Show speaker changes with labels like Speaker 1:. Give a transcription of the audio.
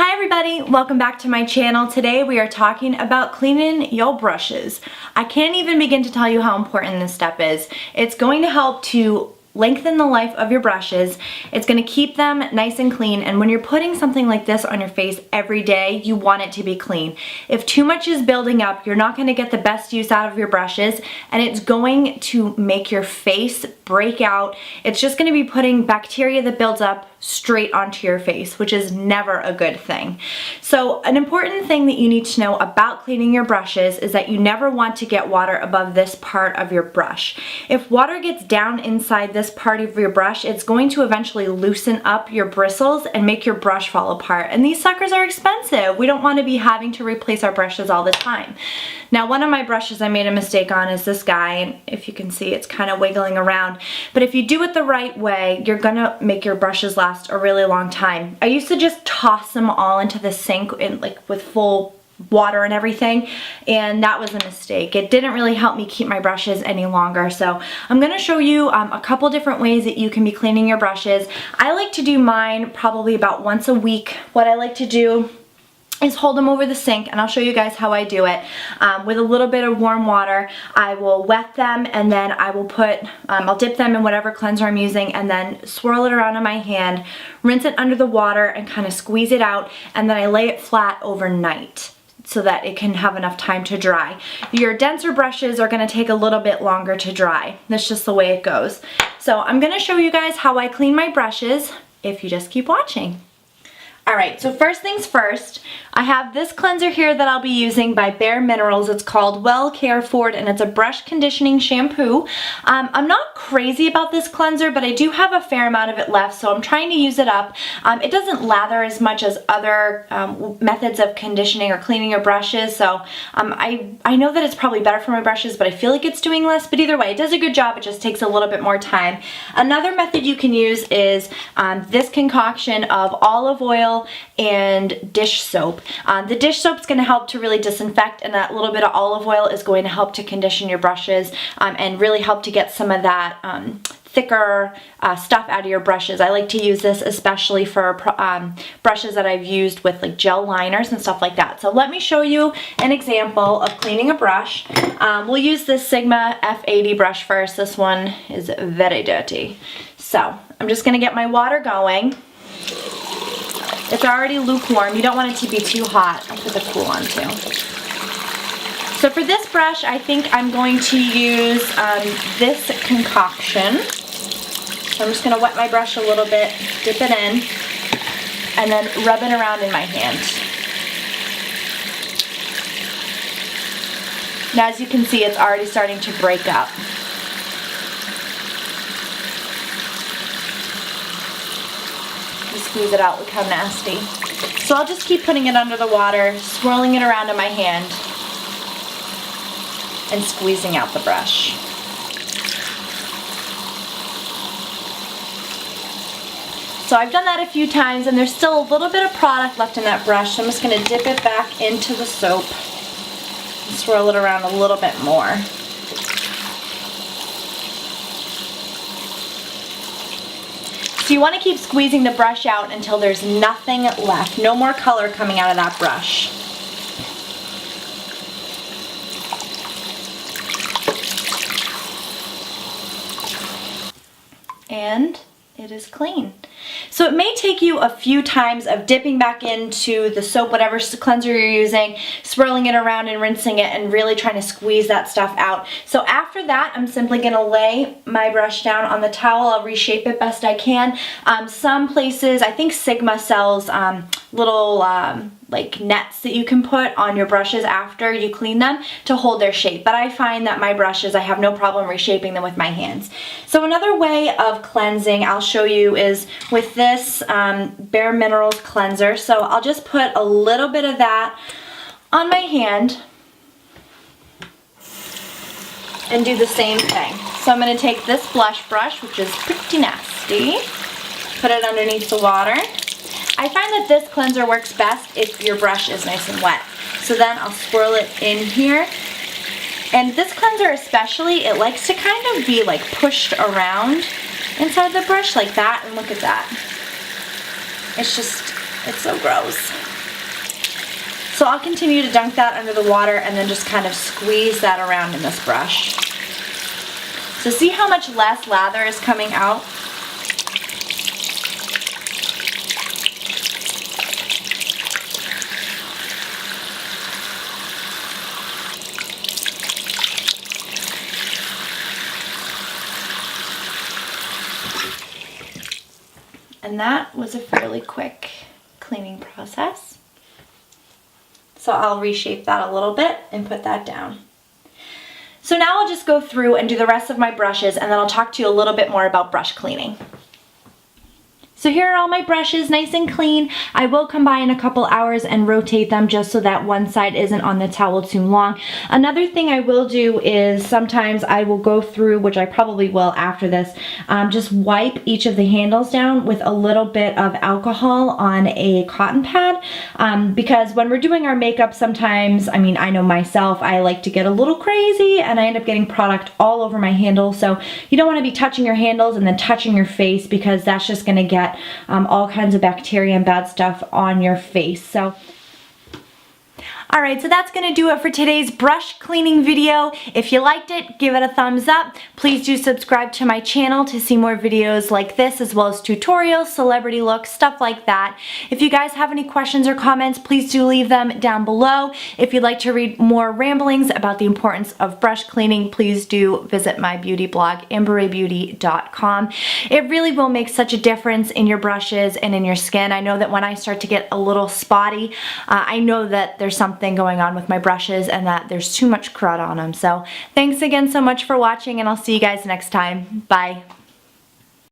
Speaker 1: Hi everybody, welcome back to my channel. Today we are talking about cleaning your brushes. I can't even begin to tell you how important this step is. It's going to help to lengthen the life of your brushes. It's going to keep them nice and clean, and when you're putting something like this on your face every day, you want it to be clean. If too much is building up, you're not going to get the best use out of your brushes, and it's going to make your face break out. It's just going to be putting bacteria that builds up straight onto your face, which is never a good thing. So an important thing that you need to know about cleaning your brushes is that you never want to get water above this part of your brush. If water gets down inside this part of your brush, it's going to eventually loosen up your bristles and make your brush fall apart. And these suckers are expensive. We don't want to be having to replace our brushes all the time. Now, one of my brushes I made a mistake on is this guy, and if you can see, it's kind of wiggling around. But if you do it the right way, you're gonna make your brushes last a really long time. I used to just toss them all into the sink with full water and everything, and that was a mistake. It didn't really help me keep my brushes any longer. So I'm going to show you a couple different ways that you can be cleaning your brushes. I like to do mine probably about once a week. What I like to do is hold them over the sink, and I'll show you guys how I do it. With a little bit of warm water, I will wet them, and then I will I'll dip them in whatever cleanser I'm using, and then swirl it around in my hand, rinse it under the water, and kind of squeeze it out, and then I lay it flat overnight so that it can have enough time to dry. Your denser brushes are going to take a little bit longer to dry. That's just the way it goes. So I'm going to show you guys how I clean my brushes if you just keep watching. Alright, so first things first, I have this cleanser here that I'll be using by Bare Minerals. It's called Well Care Forward, and it's a brush conditioning shampoo. I'm not crazy about this cleanser, but I do have a fair amount of it left, so I'm trying to use it up. It doesn't lather as much as other methods of conditioning or cleaning your brushes, so I know that it's probably better for my brushes, but I feel like it's doing less. But either way, it does a good job. It just takes a little bit more time. Another method you can use is this concoction of olive oil and dish soap. The dish soap is going to help to really disinfect, and that little bit of olive oil is going to help to condition your brushes and really help to get some of that thicker stuff out of your brushes. I like to use this especially for brushes that I've used with like gel liners and stuff like that. So let me show you an example of cleaning a brush. We'll use this Sigma F80 brush first. This one is very dirty. So I'm just going to get my water going. It's already lukewarm. You don't want it to be too hot. I'll put the cool on too. So for this brush, I think I'm going to use this concoction. So I'm just going to wet my brush a little bit, dip it in, and then rub it around in my hand. Now, as you can see, it's already starting to break up. Squeeze it out. Look how nasty. So I'll just keep putting it under the water, swirling it around in my hand, and squeezing out the brush. So I've done that a few times, and there's still a little bit of product left in that brush, so I'm just going to dip it back into the soap and swirl it around a little bit more. So you want to keep squeezing the brush out until there's nothing left, no more color coming out of that brush. And it is clean. So it may take you a few times of dipping back into the soap, whatever cleanser you're using, swirling it around and rinsing it, and really trying to squeeze that stuff out. So after that, I'm simply going to lay my brush down on the towel. I'll reshape it best I can. Some places, I think Sigma sells little like nets that you can put on your brushes after you clean them to hold their shape. But I find that my brushes, I have no problem reshaping them with my hands. So another way of cleansing I'll show you is with this Bare Minerals cleanser. So I'll just put a little bit of that on my hand and do the same thing. So I'm going to take this blush brush, which is pretty nasty, put it underneath the water. I find that this cleanser works best if your brush is nice and wet. So then I'll swirl it in here. And this cleanser especially, it likes to kind of be like pushed around inside the brush like that, and look at that. It's just It's so gross. So I'll continue to dunk that under the water and then just kind of squeeze that around in this brush. So see how much less lather is coming out? And that was a fairly quick cleaning process. So I'll reshape that a little bit and put that down. So now I'll just go through and do the rest of my brushes, and then I'll talk to you a little bit more about brush cleaning. So here are all my brushes, nice and clean. I will come by in a couple hours and rotate them just so that one side isn't on the towel too long. Another thing I will do is sometimes I will go through, which I probably will after this, just wipe each of the handles down with a little bit of alcohol on a cotton pad, because when we're doing our makeup sometimes, I mean, I know myself, I like to get a little crazy and I end up getting product all over my handle. So you don't want to be touching your handles and then touching your face, because that's just going to get all kinds of bacteria and bad stuff on your face. So alright, so that's going to do it for today's brush cleaning video. If you liked it, give it a thumbs up. Please do subscribe to my channel to see more videos like this, as well as tutorials, celebrity looks, stuff like that. If you guys have any questions or comments, please do leave them down below. If you'd like to read more ramblings about the importance of brush cleaning, please do visit my beauty blog, amberraybeauty.com. It really will make such a difference in your brushes and in your skin. I know that when I start to get a little spotty, I know that there's something going on with my brushes and that there's too much crud on them. So thanks again so much for watching, and I'll see you guys next time. Bye.